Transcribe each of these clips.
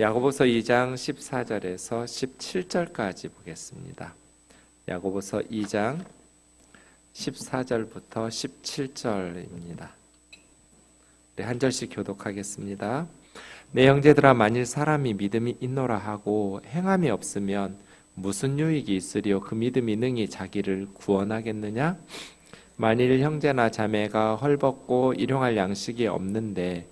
야고보서 2장 14절에서 17절까지 보겠습니다. 야고보서 2장 14절부터 17절입니다. 한 절씩 교독하겠습니다. 내 형제들아, 만일 사람이 믿음이 있노라 하고 행함이 없으면 무슨 유익이 있으리요? 그 믿음이 능히 자기를 구원하겠느냐? 만일 형제나 자매가 헐벗고 일용할 양식이 없는데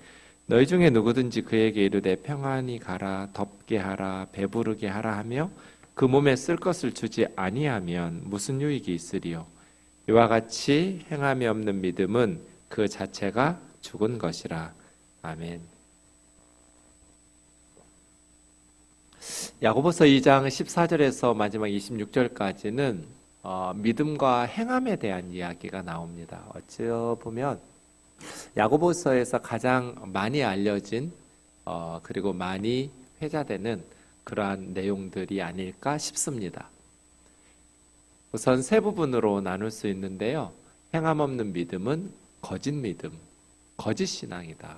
너희 중에 누구든지 그에게 이르되 평안히 가라, 덥게 하라, 배부르게 하라 하며 그 몸에 쓸 것을 주지 아니하면 무슨 유익이 있으리요? 이와 같이 행함이 없는 믿음은 그 자체가 죽은 것이라. 아멘. 야고보서 2장 14절에서 마지막 26절까지는 믿음과 행함에 대한 이야기가 나옵니다. 어찌 보면 야고보서에서 가장 많이 알려진 그리고 많이 회자되는 그러한 내용들이 아닐까 싶습니다. 우선 세 부분으로 나눌 수 있는데요. 행함 없는 믿음은 거짓 믿음, 거짓 신앙이다.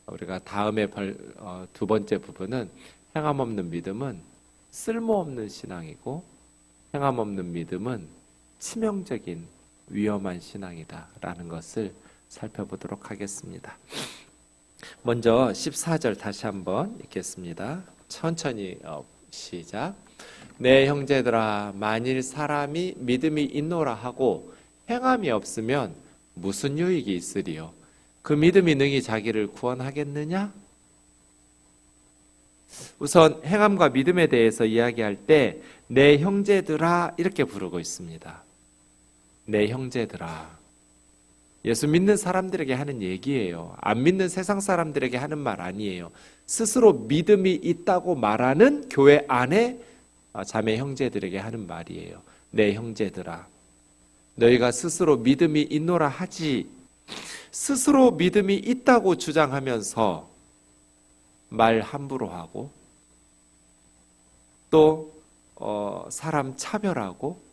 우리가 다음에 두 번째 부분은 행함 없는 믿음은 쓸모없는 신앙이고 행함 없는 믿음은 치명적인 위험한 신앙이다라는 것을 살펴보도록 하겠습니다. 먼저 14절 다시 한번 읽겠습니다. 천천히 시작. 내 형제들아, 만일 사람이 믿음이 있노라 하고 행함이 없으면 무슨 유익이 있으리요? 그 믿음이 능히 자기를 구원하겠느냐? 우선 행함과 믿음에 대해서 이야기할 때 내 형제들아 이렇게 부르고 있습니다. 내 형제들아. 예수 믿는 사람들에게 하는 얘기예요. 안 믿는 세상 사람들에게 하는 말 아니에요. 스스로 믿음이 있다고 말하는 교회 안에 자매 형제들에게 하는 말이에요. 내 형제들아. 너희가 스스로 믿음이 있노라 하지 스스로 믿음이 있다고 주장하면서 말 함부로 하고 또 사람 차별하고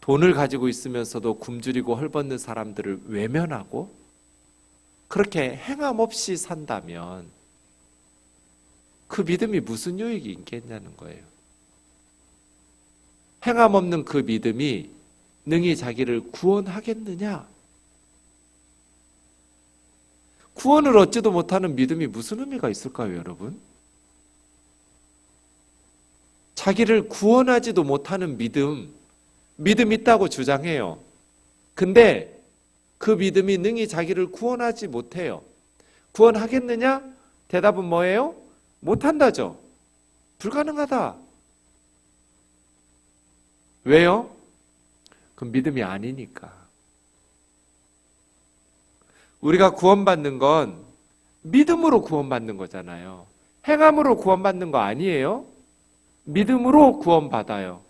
돈을 가지고 있으면서도 굶주리고 헐벗는 사람들을 외면하고 그렇게 행함 없이 산다면 그 믿음이 무슨 유익이 있겠냐는 거예요. 행함 없는 그 믿음이 능히 자기를 구원하겠느냐? 구원을 얻지도 못하는 믿음이 무슨 의미가 있을까요, 여러분? 자기를 구원하지도 못하는 믿음 있다고 주장해요. 근데 그 믿음이 능히 자기를 구원하지 못해요. 구원하겠느냐? 대답은 뭐예요? 못한다죠. 불가능하다. 왜요? 그 믿음이 아니니까. 우리가 구원받는 건 믿음으로 구원받는 거잖아요. 행함으로 구원받는 거 아니에요? 믿음으로 구원받아요.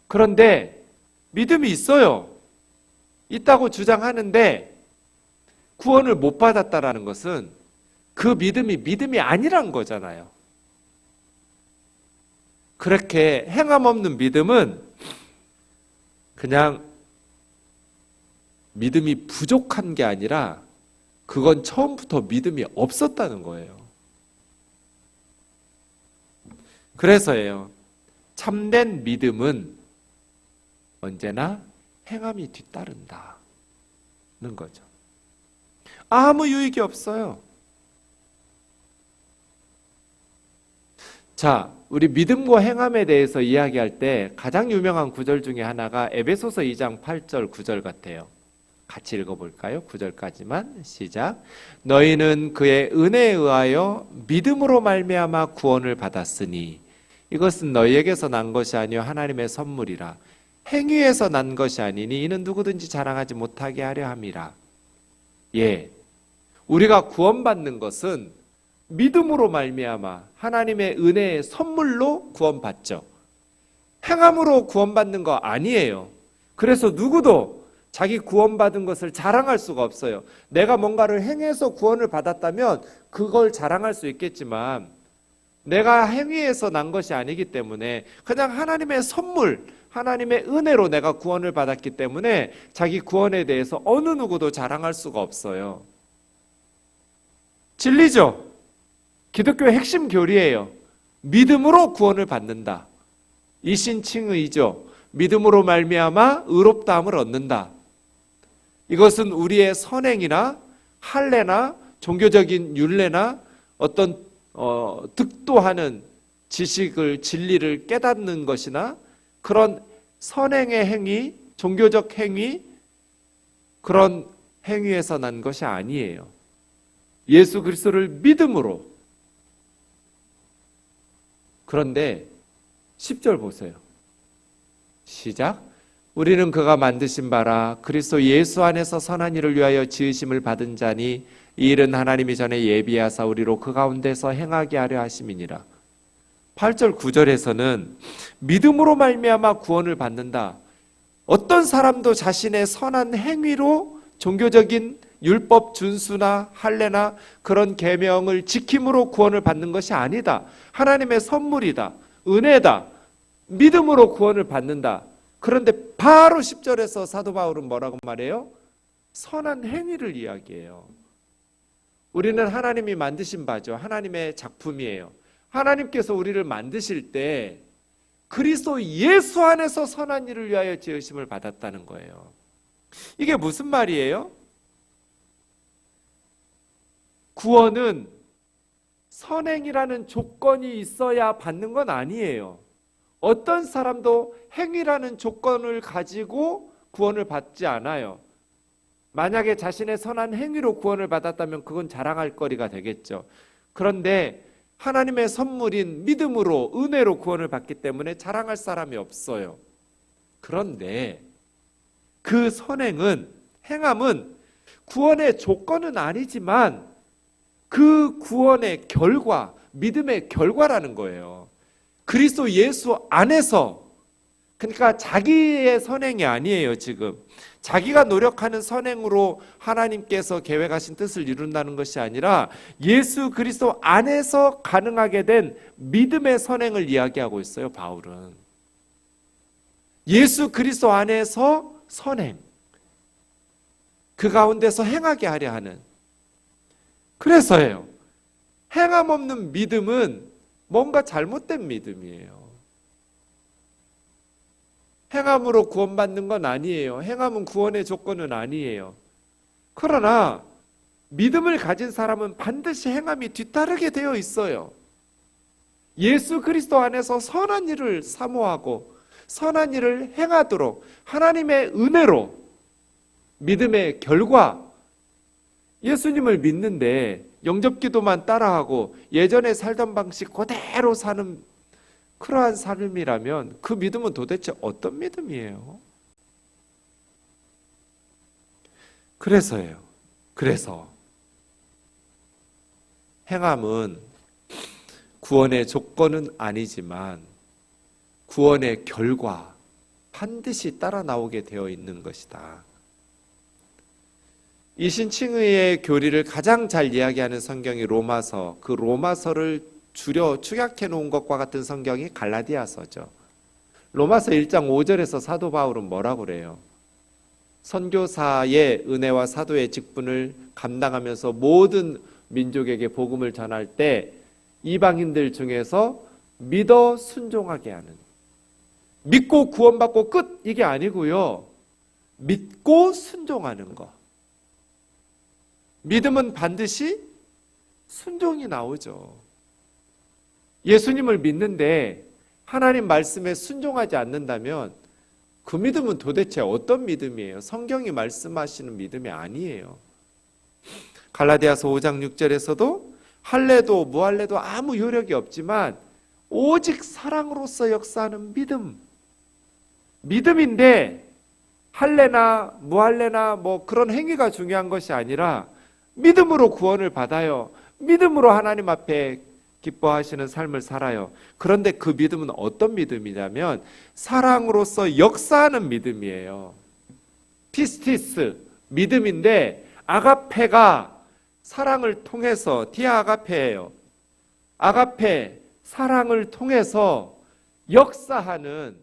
그런데 믿음이 있어요. 있다고 주장하는데 구원을 못 받았다라는 것은 그 믿음이 아니란 거잖아요. 그렇게 행함 없는 믿음은 그냥 믿음이 부족한 게 아니라 그건 처음부터 믿음이 없었다는 거예요. 그래서예요. 참된 믿음은 언제나 행함이 뒤따른다는 거죠. 아무 유익이 없어요. 자, 우리 믿음과 행함에 대해서 이야기할 때 가장 유명한 구절 중에 하나가 에베소서 2장 8절 9절 같아요. 같이 읽어볼까요? 9절까지만 시작. 너희는 그의 은혜에 의하여 믿음으로 말미암아 구원을 받았으니 이것은 너희에게서 난 것이 아니요 하나님의 선물이라. 행위에서 난 것이 아니니 이는 누구든지 자랑하지 못하게 하려 함이라. 예, 우리가 구원받는 것은 믿음으로 말미암아 하나님의 은혜의 선물로 구원받죠. 행함으로 구원받는 거 아니에요. 그래서 누구도 자기 구원받은 것을 자랑할 수가 없어요. 내가 뭔가를 행해서 구원을 받았다면 그걸 자랑할 수 있겠지만 내가 행위에서 난 것이 아니기 때문에 그냥 하나님의 선물, 하나님의 은혜로 내가 구원을 받았기 때문에 자기 구원에 대해서 어느 누구도 자랑할 수가 없어요. 진리죠? 기독교의 핵심 교리예요. 믿음으로 구원을 받는다. 이신칭의죠. 믿음으로 말미암아 의롭다함을 얻는다. 이것은 우리의 선행이나 할례나 종교적인 율례나 어떤 득도하는 지식을 진리를 깨닫는 것이나 그런 선행의 행위, 종교적 행위, 그런 행위에서 난 것이 아니에요. 예수 그리스도를 믿음으로. 그런데 10절 보세요. 시작. 우리는 그가 만드신 바라 그리스도 예수 안에서 선한 일을 위하여 지으심을 받은 자니 이 일은 하나님이 전에 예비하사 우리로 그 가운데서 행하게 하려 하심이니라. 8절 9절에서는 믿음으로 말미암아 구원을 받는다. 어떤 사람도 자신의 선한 행위로 종교적인 율법 준수나 할례나 그런 계명을 지킴으로 구원을 받는 것이 아니다. 하나님의 선물이다. 은혜다. 믿음으로 구원을 받는다. 그런데 바로 10절에서 사도 바울은 뭐라고 말해요? 선한 행위를 이야기해요. 우리는 하나님이 만드신 바죠. 하나님의 작품이에요. 하나님께서 우리를 만드실 때 그리스도 예수 안에서 선한 일을 위하여 지으심을 받았다는 거예요. 이게 무슨 말이에요? 구원은 선행이라는 조건이 있어야 받는 건 아니에요. 어떤 사람도 행위라는 조건을 가지고 구원을 받지 않아요. 만약에 자신의 선한 행위로 구원을 받았다면 그건 자랑할 거리가 되겠죠. 그런데 하나님의 선물인 믿음으로 은혜로 구원을 받기 때문에 자랑할 사람이 없어요. 그런데 그 선행은, 행함은 구원의 조건은 아니지만 그 구원의 결과, 믿음의 결과라는 거예요. 그리스도 예수 안에서, 그러니까 자기의 선행이 아니에요. 지금 자기가 노력하는 선행으로 하나님께서 계획하신 뜻을 이룬다는 것이 아니라 예수 그리스도 안에서 가능하게 된 믿음의 선행을 이야기하고 있어요. 바울은 예수 그리스도 안에서 선행, 그 가운데서 행하게 하려 하는. 그래서예요. 행함 없는 믿음은 뭔가 잘못된 믿음이에요. 행함으로 구원받는 건 아니에요. 행함은 구원의 조건은 아니에요. 그러나 믿음을 가진 사람은 반드시 행함이 뒤따르게 되어 있어요. 예수 그리스도 안에서 선한 일을 사모하고 선한 일을 행하도록 하나님의 은혜로 믿음의 결과, 예수님을 믿는데 영접기도만 따라하고 예전에 살던 방식 그대로 사는 그러한 삶이라면 그 믿음은 도대체 어떤 믿음이에요? 그래서 행함은 구원의 조건은 아니지만 구원의 결과, 반드시 따라 나오게 되어 있는 것이다. 이신칭의의 교리를 가장 잘 이야기하는 성경이 로마서, 그 로마서를 줄여 축약해 놓은 것과 같은 성경이 갈라디아서죠. 로마서 1장 5절에서 사도 바울은 뭐라고 그래요? 선교사의 은혜와 사도의 직분을 감당하면서 모든 민족에게 복음을 전할 때 이방인들 중에서 믿어 순종하게 하는, 믿고 구원받고 끝, 이게 아니고요. 믿고 순종하는 거. 믿음은 반드시 순종이 나오죠. 예수님을 믿는데 하나님 말씀에 순종하지 않는다면 그 믿음은 도대체 어떤 믿음이에요? 성경이 말씀하시는 믿음이 아니에요. 갈라디아서 5장 6절에서도 할례도 무할례도 아무 효력이 없지만 오직 사랑으로서 역사하는 믿음인데 할례나 무할례나 뭐 그런 행위가 중요한 것이 아니라 믿음으로 구원을 받아요. 믿음으로 하나님 앞에 기뻐하시는 삶을 살아요. 그런데 그 믿음은 어떤 믿음이냐면 사랑으로서 역사하는 믿음이에요. 피스티스, 믿음인데 아가페가 사랑을 통해서, 디아 아가페예요. 아가페, 사랑을 통해서 역사하는,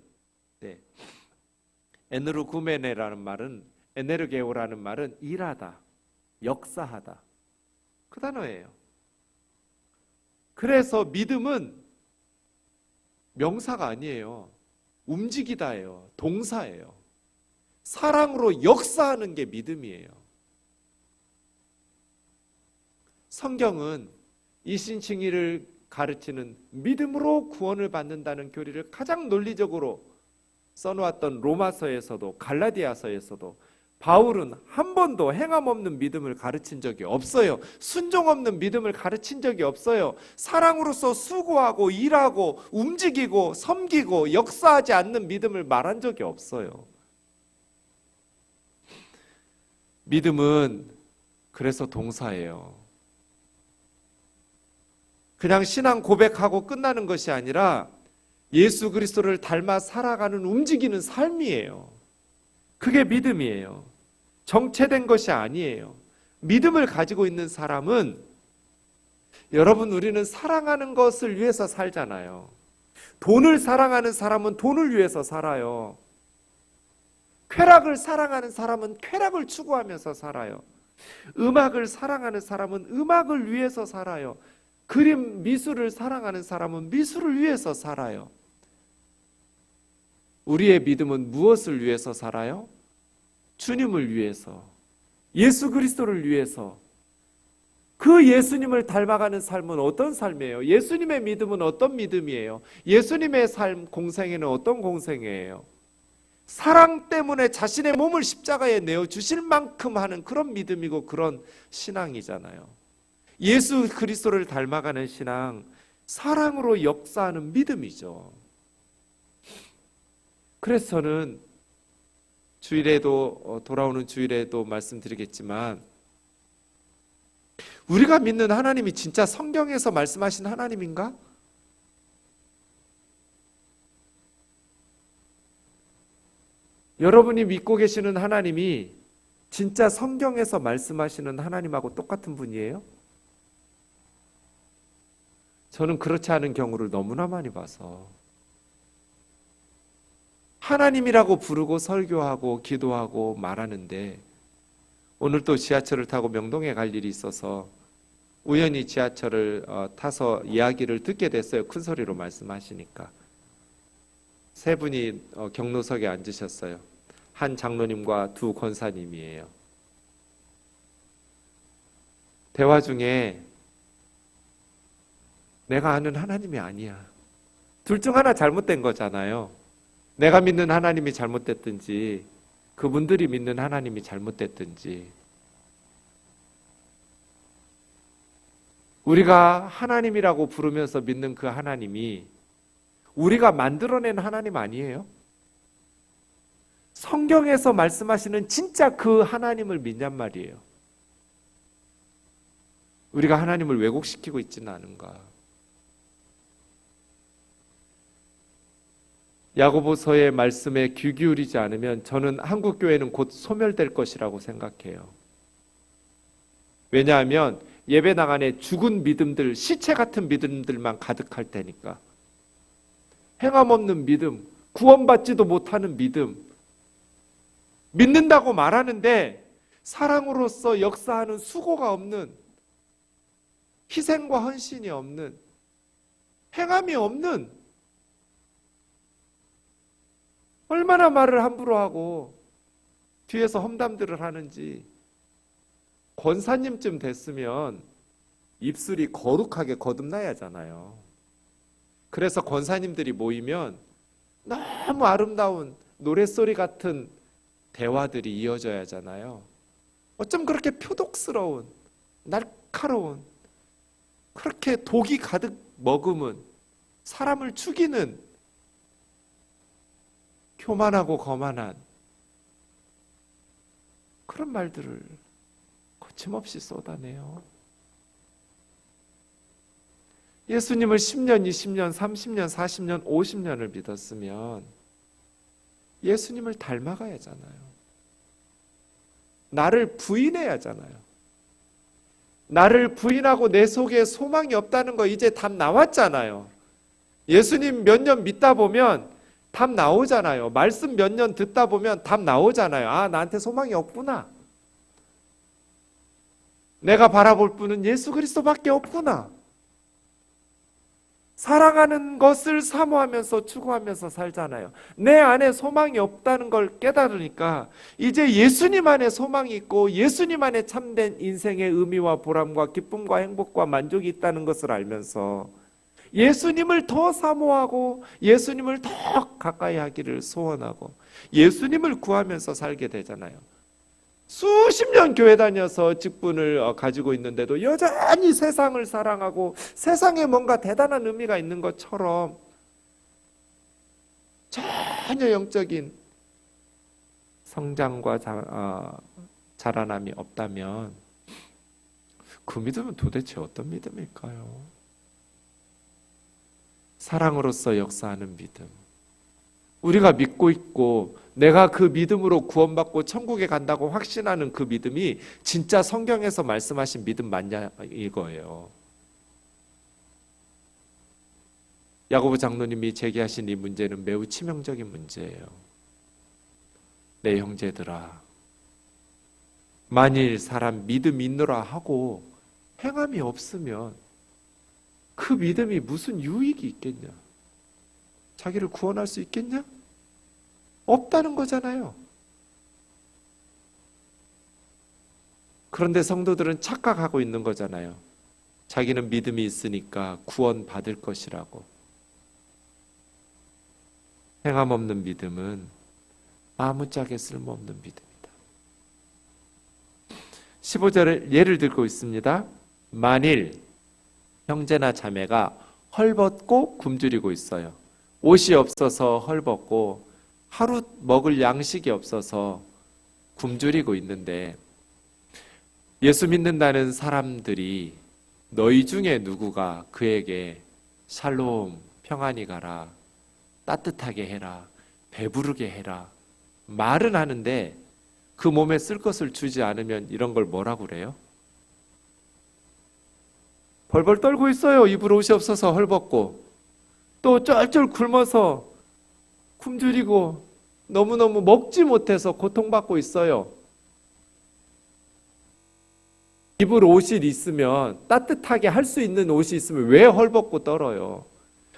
에네르구메네라는 말은, 에네르게오라는 말은 일하다, 역사하다, 그 단어예요. 그래서 믿음은 명사가 아니에요. 움직이다예요. 동사예요. 사랑으로 역사하는 게 믿음이에요. 성경은 이신칭의를 가르치는 믿음으로 구원을 받는다는 교리를 가장 논리적으로 써놓았던 로마서에서도 갈라디아서에서도 바울은 한 번도 행함 없는 믿음을 가르친 적이 없어요. 순종 없는 믿음을 가르친 적이 없어요. 사랑으로서 수고하고 일하고 움직이고 섬기고 역사하지 않는 믿음을 말한 적이 없어요. 믿음은 그래서 동사예요. 그냥 신앙 고백하고 끝나는 것이 아니라 예수 그리스도를 닮아 살아가는 움직이는 삶이에요. 그게 믿음이에요. 정체된 것이 아니에요. 믿음을 가지고 있는 사람은, 여러분, 우리는 사랑하는 것을 위해서 살잖아요. 돈을 사랑하는 사람은 돈을 위해서 살아요. 쾌락을 사랑하는 사람은 쾌락을 추구하면서 살아요. 음악을 사랑하는 사람은 음악을 위해서 살아요. 그림, 미술을 사랑하는 사람은 미술을 위해서 살아요. 우리의 믿음은 무엇을 위해서 살아요? 주님을 위해서, 예수 그리스도를 위해서. 그 예수님을 닮아가는 삶은 어떤 삶이에요? 예수님의 믿음은 어떤 믿음이에요? 예수님의 삶 공생애는 어떤 공생애예요? 사랑 때문에 자신의 몸을 십자가에 내어주실 만큼 하는 그런 믿음이고 그런 신앙이잖아요. 예수 그리스도를 닮아가는 신앙, 사랑으로 역사하는 믿음이죠. 그래서 저는 주일에도, 돌아오는 주일에도 말씀드리겠지만, 우리가 믿는 하나님이 진짜 성경에서 말씀하신 하나님인가? 여러분이 믿고 계시는 하나님이 진짜 성경에서 말씀하시는 하나님하고 똑같은 분이에요? 저는 그렇지 않은 경우를 너무나 많이 봐서, 하나님이라고 부르고 설교하고 기도하고 말하는데, 오늘 또 지하철을 타고 명동에 갈 일이 있어서 우연히 지하철을 타서 이야기를 듣게 됐어요. 큰 소리로 말씀하시니까. 세 분이 경로석에 앉으셨어요. 한 장로님과 두 권사님이에요. 대화 중에 내가 아는 하나님이 아니야. 둘 중 하나 잘못된 거잖아요. 내가 믿는 하나님이 잘못됐든지 그분들이 믿는 하나님이 잘못됐든지. 우리가 하나님이라고 부르면서 믿는 그 하나님이 우리가 만들어낸 하나님 아니에요? 성경에서 말씀하시는 진짜 그 하나님을 믿냔 말이에요. 우리가 하나님을 왜곡시키고 있지는 않은가? 야고보서의 말씀에 귀 기울이지 않으면 저는 한국 교회는 곧 소멸될 것이라고 생각해요. 왜냐하면 예배당 안에 죽은 믿음들, 시체 같은 믿음들만 가득할 테니까. 행함 없는 믿음, 구원받지도 못하는 믿음, 믿는다고 말하는데 사랑으로서 역사하는 수고가 없는, 희생과 헌신이 없는, 행함이 없는, 얼마나 말을 함부로 하고 뒤에서 험담들을 하는지. 권사님쯤 됐으면 입술이 거룩하게 거듭나야 하잖아요. 그래서 권사님들이 모이면 너무 아름다운 노랫소리 같은 대화들이 이어져야 하잖아요. 어쩜 그렇게 표독스러운, 날카로운, 그렇게 독이 가득 머금은, 사람을 죽이는, 교만하고 거만한 그런 말들을 거침없이 쏟아내요. 예수님을 10년, 20년, 30년, 40년, 50년을 믿었으면 예수님을 닮아가야 하잖아요. 나를 부인해야 하잖아요. 나를 부인하고 내 속에 소망이 없다는 거 이제 답 나왔잖아요. 예수님 몇 년 믿다 보면 답 나오잖아요. 말씀 몇 년 듣다 보면 답 나오잖아요. 아, 나한테 소망이 없구나. 내가 바라볼 분은 예수 그리스도밖에 없구나. 사랑하는 것을 사모하면서 추구하면서 살잖아요. 내 안에 소망이 없다는 걸 깨달으니까 이제 예수님 안에 소망이 있고 예수님 안에 참된 인생의 의미와 보람과 기쁨과 행복과 만족이 있다는 것을 알면서 예수님을 더 사모하고 예수님을 더 가까이 하기를 소원하고 예수님을 구하면서 살게 되잖아요. 수십 년 교회 다녀서 직분을 가지고 있는데도 여전히 세상을 사랑하고 세상에 뭔가 대단한 의미가 있는 것처럼 전혀 영적인 성장과 자라남이 없다면 그 믿음은 도대체 어떤 믿음일까요? 사랑으로서 역사하는 믿음, 우리가 믿고 있고 내가 그 믿음으로 구원받고 천국에 간다고 확신하는 그 믿음이 진짜 성경에서 말씀하신 믿음 맞냐 이거예요. 야고보 장로님이 제기하신 이 문제는 매우 치명적인 문제예요. 내 형제들아, 만일 사람 믿음 있노라 하고 행함이 없으면 그 믿음이 무슨 유익이 있겠냐? 자기를 구원할 수 있겠냐? 없다는 거잖아요. 그런데 성도들은 착각하고 있는 거잖아요. 자기는 믿음이 있으니까 구원 받을 것이라고. 행함 없는 믿음은 아무짝에 쓸모없는 믿음이다. 15절에 예를 들고 있습니다. 만일 형제나 자매가 헐벗고 굶주리고 있어요. 옷이 없어서 헐벗고 하루 먹을 양식이 없어서 굶주리고 있는데 예수 믿는다는 사람들이 너희 중에 누구가 그에게 샬롬, 평안히 가라, 따뜻하게 해라, 배부르게 해라 말은 하는데 그 몸에 쓸 것을 주지 않으면 이런 걸 뭐라고 그래요? 벌벌 떨고 있어요. 입을 옷이 없어서 헐벗고 또 쩔쩔 굶어서 굶주리고 너무너무 먹지 못해서 고통받고 있어요. 입을 옷이 있으면 따뜻하게 할 수 있는 옷이 있으면 왜 헐벗고 떨어요?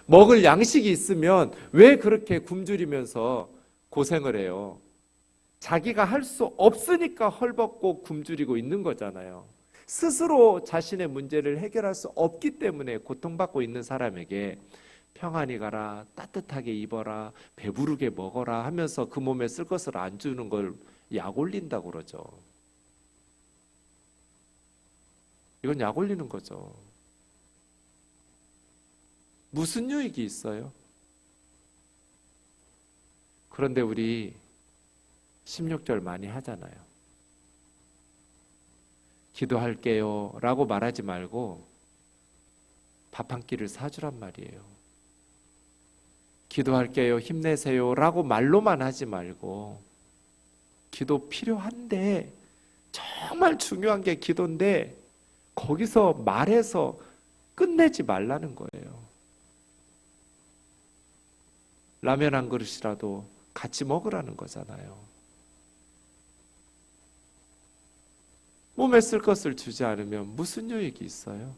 먹을 양식이 있으면 왜 그렇게 굶주리면서 고생을 해요? 자기가 할 수 없으니까 헐벗고 굶주리고 있는 거잖아요. 스스로 자신의 문제를 해결할 수 없기 때문에 고통받고 있는 사람에게 평안히 가라, 따뜻하게 입어라, 배부르게 먹어라 하면서 그 몸에 쓸 것을 안 주는 걸 약 올린다고 그러죠. 이건 약 올리는 거죠. 무슨 유익이 있어요? 그런데 우리 16절 많이 하잖아요. 기도할게요 라고 말하지 말고 밥 한 끼를 사주란 말이에요. 기도할게요, 힘내세요 라고 말로만 하지 말고 기도 필요한데 정말 중요한 게 기도인데 거기서 말해서 끝내지 말라는 거예요. 라면 한 그릇이라도 같이 먹으라는 거잖아요. 몸에 쓸 것을 주지 않으면 무슨 유익이 있어요?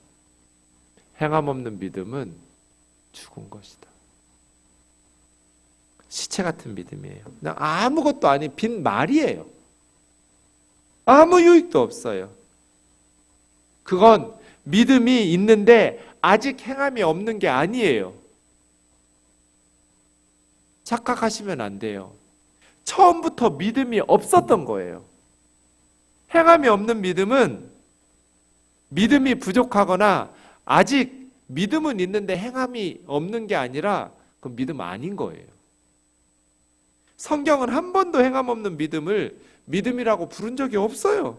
행함 없는 믿음은 죽은 것이다. 시체 같은 믿음이에요. 그냥 아무것도 아닌 빈 말이에요. 아무 유익도 없어요. 그건 믿음이 있는데 아직 행함이 없는 게 아니에요. 착각하시면 안 돼요. 처음부터 믿음이 없었던 거예요. 행함이 없는 믿음은 믿음이 부족하거나 아직 믿음은 있는데 행함이 없는 게 아니라 그건 믿음 아닌 거예요. 성경은 한 번도 행함 없는 믿음을 믿음이라고 부른 적이 없어요.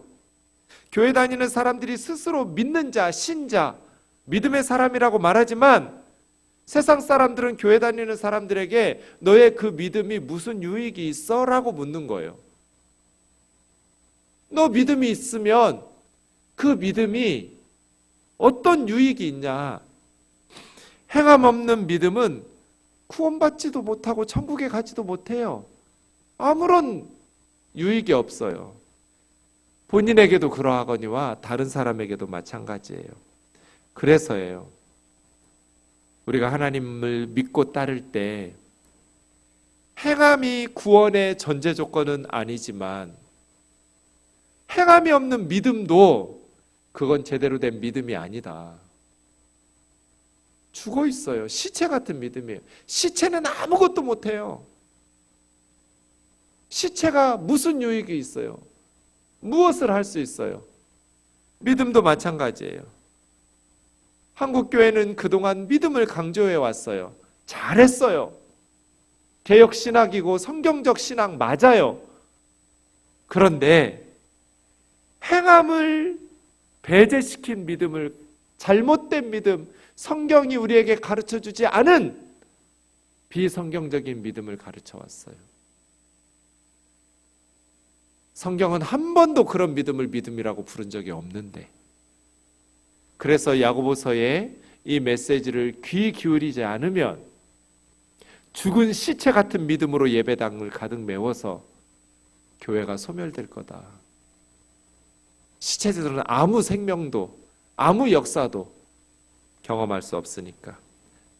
교회 다니는 사람들이 스스로 믿는 자, 신자, 믿음의 사람이라고 말하지만 세상 사람들은 교회 다니는 사람들에게 너의 그 믿음이 무슨 유익이 있어? 라고 묻는 거예요. 너 믿음이 있으면 그 믿음이 어떤 유익이 있냐? 행함 없는 믿음은 구원받지도 못하고 천국에 가지도 못해요. 아무런 유익이 없어요. 본인에게도 그러하거니와 다른 사람에게도 마찬가지예요. 그래서예요. 우리가 하나님을 믿고 따를 때 행함이 구원의 전제 조건은 아니지만 행함이 없는 믿음도 그건 제대로 된 믿음이 아니다. 죽어 있어요. 시체 같은 믿음이에요. 시체는 아무것도 못해요. 시체가 무슨 유익이 있어요? 무엇을 할 수 있어요? 믿음도 마찬가지예요. 한국교회는 그동안 믿음을 강조해 왔어요. 잘했어요. 개혁신학이고 성경적 신학 맞아요. 그런데 행함을 배제시킨 믿음을, 잘못된 믿음, 성경이 우리에게 가르쳐주지 않은 비성경적인 믿음을 가르쳐 왔어요. 성경은 한 번도 그런 믿음을 믿음이라고 부른 적이 없는데, 그래서 야고보서의 이 메시지를 귀 기울이지 않으면 죽은 시체 같은 믿음으로 예배당을 가득 메워서 교회가 소멸될 거다. 시체들은 아무 생명도 아무 역사도 경험할 수 없으니까.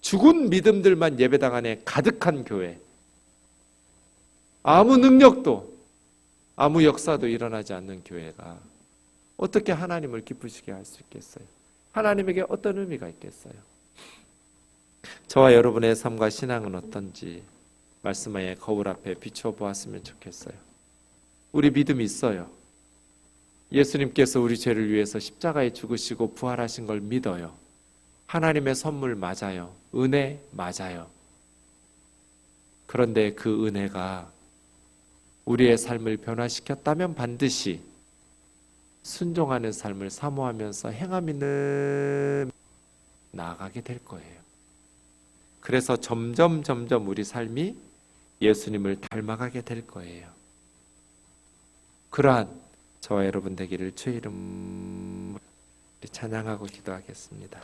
죽은 믿음들만 예배당 안에 가득한 교회, 아무 능력도 아무 역사도 일어나지 않는 교회가 어떻게 하나님을 기쁘시게 할 수 있겠어요? 하나님에게 어떤 의미가 있겠어요? 저와 여러분의 삶과 신앙은 어떤지 말씀의 거울 앞에 비추어 보았으면 좋겠어요. 우리 믿음이 있어요. 예수님께서 우리 죄를 위해서 십자가에 죽으시고 부활하신 걸 믿어요. 하나님의 선물 맞아요. 은혜 맞아요. 그런데 그 은혜가 우리의 삶을 변화시켰다면 반드시 순종하는 삶을 사모하면서 행함 있는 나아가게 될 거예요. 그래서 점점 우리 삶이 예수님을 닮아가게 될 거예요. 그러한 저와 여러분 되기를 주의 이름으로 찬양하고 기도하겠습니다.